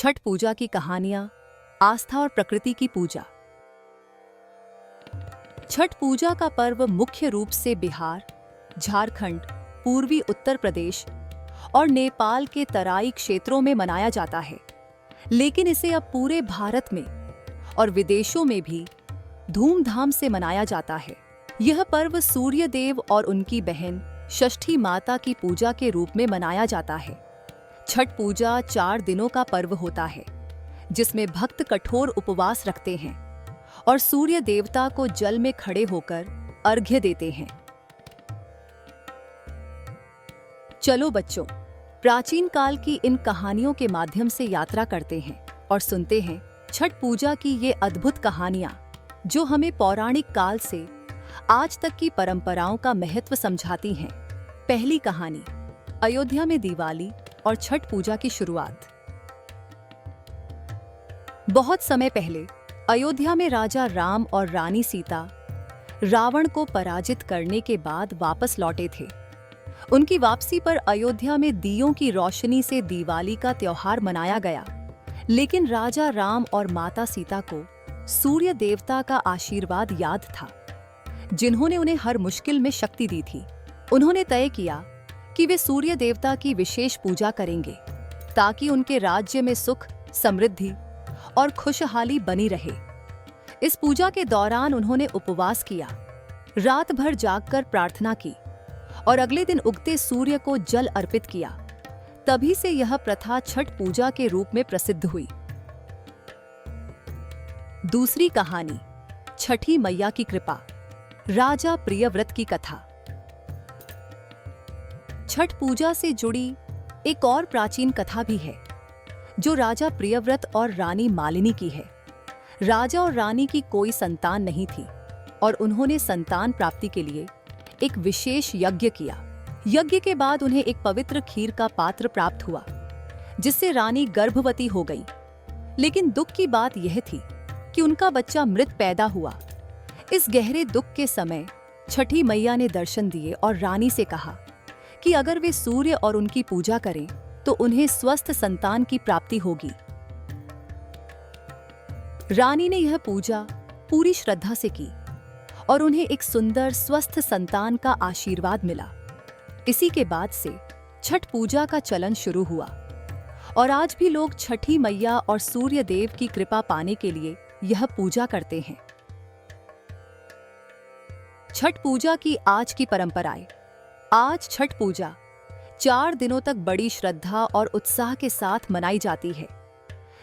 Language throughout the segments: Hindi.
छठ पूजा की कहानियां, आस्था और प्रकृति की पूजा। छठ पूजा का पर्व मुख्य रूप से बिहार, झारखंड, पूर्वी उत्तर प्रदेश और नेपाल के तराई क्षेत्रों में मनाया जाता है, लेकिन इसे अब पूरे भारत में और विदेशों में भी धूमधाम से मनाया जाता है। यह पर्व सूर्य देव और उनकी बहन षष्ठी माता की पूजा के रूप में मनाया जाता है। छठ पूजा 4 दिनों का पर्व होता है, जिसमें भक्त कठोर उपवास रखते हैं और सूर्य देवता को जल में खड़े होकर अर्घ्य देते हैं। चलो बच्चों, प्राचीन काल की इन कहानियों के माध्यम से यात्रा करते हैं और सुनते हैं छठ पूजा की ये अद्भुत कहानियां, जो हमें पौराणिक काल से आज तक की परंपराओं का महत्व समझाती हैं। पहली कहानी, अयोध्या में दिवाली और छठ पूजा की शुरुआत। बहुत समय पहले अयोध्या में राजा राम और रानी सीता रावण को पराजित करने के बाद वापस लौटे थे। उनकी वापसी पर अयोध्या में दियों की रोशनी से दिवाली का त्योहार मनाया गया, लेकिन राजा राम और माता सीता को सूर्य देवता का आशीर्वाद याद था, जिन्होंने उन्हें हर मुश्किल में शक्ति दी थी। उन्होंने तय किया कि वे सूर्य देवता की विशेष पूजा करेंगे, ताकि उनके राज्य में सुख, समृद्धि और खुशहाली बनी रहे। इस पूजा के दौरान उन्होंने उपवास किया, रात भर जागकर प्रार्थना की और अगले दिन उगते सूर्य को जल अर्पित किया। तभी से यह प्रथा छठ पूजा के रूप में प्रसिद्ध हुई। दूसरी कहानी, छठी मैया की कृपा, राजा प्रियव्रत की कथा। छठ पूजा से जुड़ी एक और प्राचीन कथा भी है, जो राजा प्रियव्रत और रानी मालिनी की है। राजा और रानी की कोई संतान नहीं थी और उन्होंने संतान प्राप्ति के लिए एक विशेष यज्ञ किया। यज्ञ के बाद उन्हें एक पवित्र खीर का पात्र प्राप्त हुआ, जिससे रानी गर्भवती हो गई। लेकिन दुख की बात यह थी कि उनका बच्चा मृत पैदा हुआ। इस गहरे दुख के समय छठी मैया ने दर्शन दिए और रानी से कहा कि अगर वे सूर्य और उनकी पूजा करें तो उन्हें स्वस्थ संतान की प्राप्ति होगी। रानी ने यह पूजा पूरी श्रद्धा से की और उन्हें एक सुंदर स्वस्थ संतान का आशीर्वाद मिला। इसी के बाद से छठ पूजा का चलन शुरू हुआ और आज भी लोग छठी मैया और सूर्य देव की कृपा पाने के लिए यह पूजा करते हैं। छठ पूजा की आज की परंपराएं। आज छठ पूजा 4 दिनों तक बड़ी श्रद्धा और उत्साह के साथ मनाई जाती है,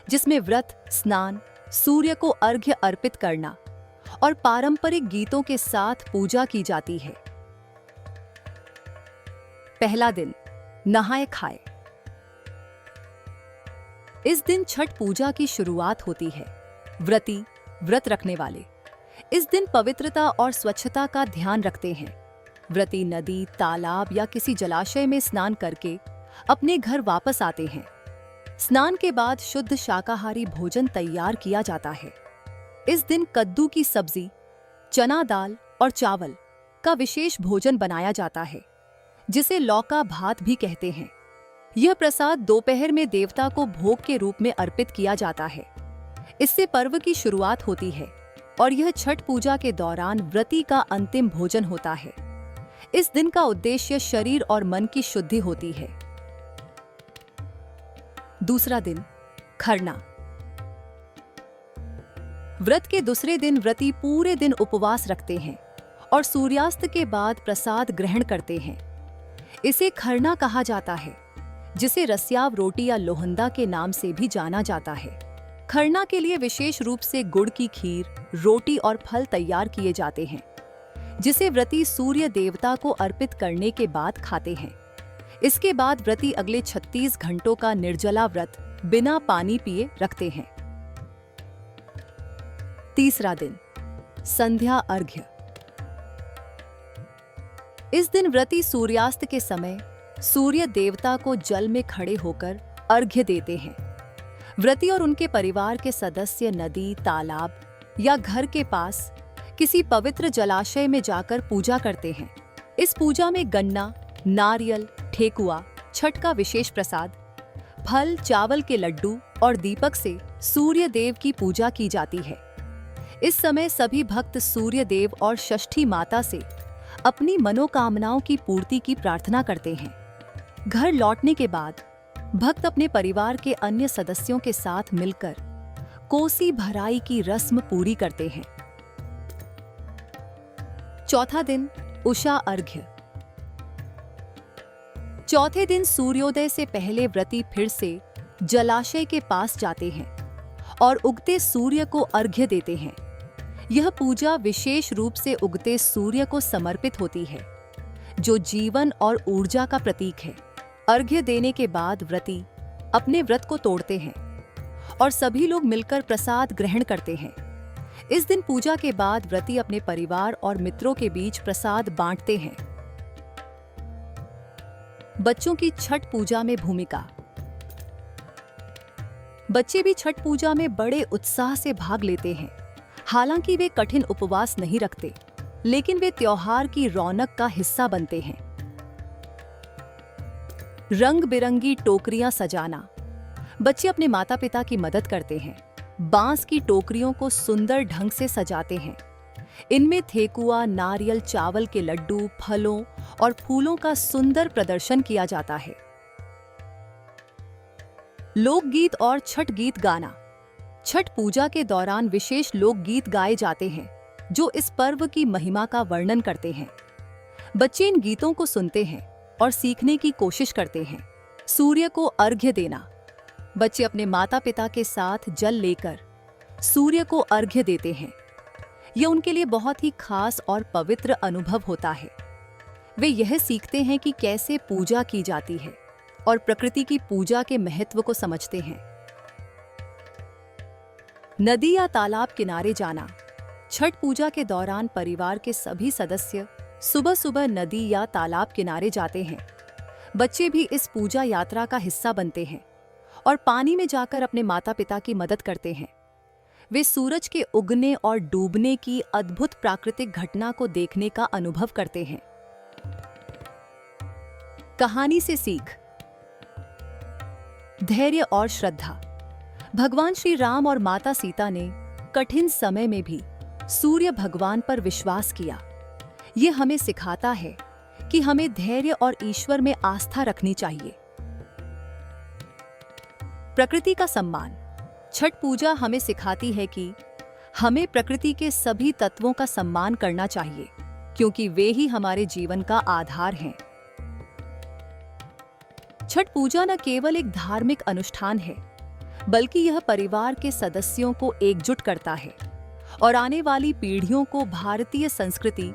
जिसमें व्रत, स्नान, सूर्य को अर्घ्य अर्पित करना और पारंपरिक गीतों के साथ पूजा की जाती है। पहला दिन, नहाए खाए। इस दिन छठ पूजा की शुरुआत होती है। व्रती, व्रत रखने वाले इस दिन पवित्रता और स्वच्छता का ध्यान रखते हैं। व्रती नदी, तालाब या किसी जलाशय में स्नान करके अपने घर वापस आते हैं। स्नान के बाद शुद्ध शाकाहारी भोजन तैयार किया जाता है। इस दिन कद्दू की सब्जी, चना दाल और चावल का विशेष भोजन बनाया जाता है, जिसे लौका भात भी कहते हैं। यह प्रसाद दोपहर में देवता को भोग के रूप में अर्पित किया जाता है। इससे पर्व की शुरुआत होती है और यह छठ पूजा के दौरान व्रती का अंतिम भोजन होता है। इस दिन का उद्देश्य शरीर और मन की शुद्धि होती है। दूसरा दिन, खरना। व्रत के दूसरे दिन व्रती पूरे दिन उपवास रखते हैं और सूर्यास्त के बाद प्रसाद ग्रहण करते हैं। इसे खरना कहा जाता है, जिसे रस्याव रोटी या लोहंदा के नाम से भी जाना जाता है। खरना के लिए विशेष रूप से गुड़ की खीर, रोटी और फल तैयार किए जाते हैं, जिसे व्रती सूर्य देवता को अर्पित करने के बाद खाते हैं। इसके बाद व्रती अगले 36 घंटों का निर्जला व्रत बिना पानी पिए रखते हैं। तीसरा दिन, संध्या अर्घ्य। इस दिन व्रती सूर्यास्त के समय सूर्य देवता को जल में खड़े होकर अर्घ्य देते हैं। व्रती और उनके परिवार के सदस्य नदी, तालाब या घर के पास किसी पवित्र जलाशय में जाकर पूजा करते हैं। इस पूजा में गन्ना, नारियल, ठेकुआ, छठ का विशेष प्रसाद, फल, चावल के लड्डू और दीपक से सूर्य देव की पूजा की जाती है। इस समय सभी भक्त सूर्य देव और षष्ठी माता से अपनी मनोकामनाओं की पूर्ति की प्रार्थना करते हैं। घर लौटने के बाद भक्त अपने परिवार के अन्य सदस्यों के साथ मिलकर कोसी भराई की रस्म पूरी करते हैं। चौथा दिन, उषा अर्घ्य। चौथे दिन सूर्योदय से पहले व्रती फिर से जलाशय के पास जाते हैं और उगते सूर्य को अर्घ्य देते हैं। यह पूजा विशेष रूप से उगते सूर्य को समर्पित होती है, जो जीवन और ऊर्जा का प्रतीक है। अर्घ्य देने के बाद व्रती अपने व्रत को तोड़ते हैं और सभी लोग मिलकर प्रसाद ग्रहण करते हैं। इस दिन पूजा के बाद व्रती अपने परिवार और मित्रों के बीच प्रसाद बांटते हैं। बच्चों की छठ पूजा में भूमिका। बच्चे भी छठ पूजा में बड़े उत्साह से भाग लेते हैं। हालांकि वे कठिन उपवास नहीं रखते, लेकिन वे त्योहार की रौनक का हिस्सा बनते हैं। रंग बिरंगी टोकरियां सजाना। बच्चे अपने माता पिता की मदद करते हैं। बांस की टोकरियों को सुंदर ढंग से सजाते हैं। इनमें ठेकुआ, नारियल, चावल के लड्डू, फलों और फूलों का सुंदर प्रदर्शन किया जाता है। लोकगीत और छठ गीत गाना। छठ पूजा के दौरान विशेष लोकगीत गाए जाते हैं जो इस पर्व की महिमा का वर्णन करते हैं। बच्चे इन गीतों को सुनते हैं और सीखने की कोशिश करते हैं। सूर्य को अर्घ्य देना। बच्चे अपने माता पिता के साथ जल लेकर सूर्य को अर्घ्य देते हैं। यह उनके लिए बहुत ही खास और पवित्र अनुभव होता है। वे यह सीखते हैं कि कैसे पूजा की जाती है और प्रकृति की पूजा के महत्व को समझते हैं। नदी या तालाब किनारे जाना। छठ पूजा के दौरान परिवार के सभी सदस्य सुबह सुबह नदी या तालाब किनारे जाते हैं। बच्चे भी इस पूजा यात्रा का हिस्सा बनते हैं और पानी में जाकर अपने माता पिता की मदद करते हैं। वे सूरज के उगने और डूबने की अद्भुत प्राकृतिक घटना को देखने का अनुभव करते हैं। कहानी से सीख। धैर्य और श्रद्धा। भगवान श्री राम और माता सीता ने कठिन समय में भी सूर्य भगवान पर विश्वास किया। ये हमें सिखाता है कि हमें धैर्य और ईश्वर में आस्था रखनी चाहिए। प्रकृति का सम्मान। छठ पूजा हमें सिखाती है कि हमें प्रकृति के सभी तत्वों का सम्मान करना चाहिए, क्योंकि वे ही हमारे जीवन का आधार हैं। छठ पूजा न केवल एक धार्मिक अनुष्ठान है, बल्कि यह परिवार के सदस्यों को एकजुट करता है और आने वाली पीढ़ियों को भारतीय संस्कृति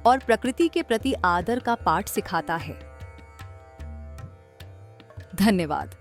और प्रकृति के प्रति आदर का पाठ सिखाता है। धन्यवाद।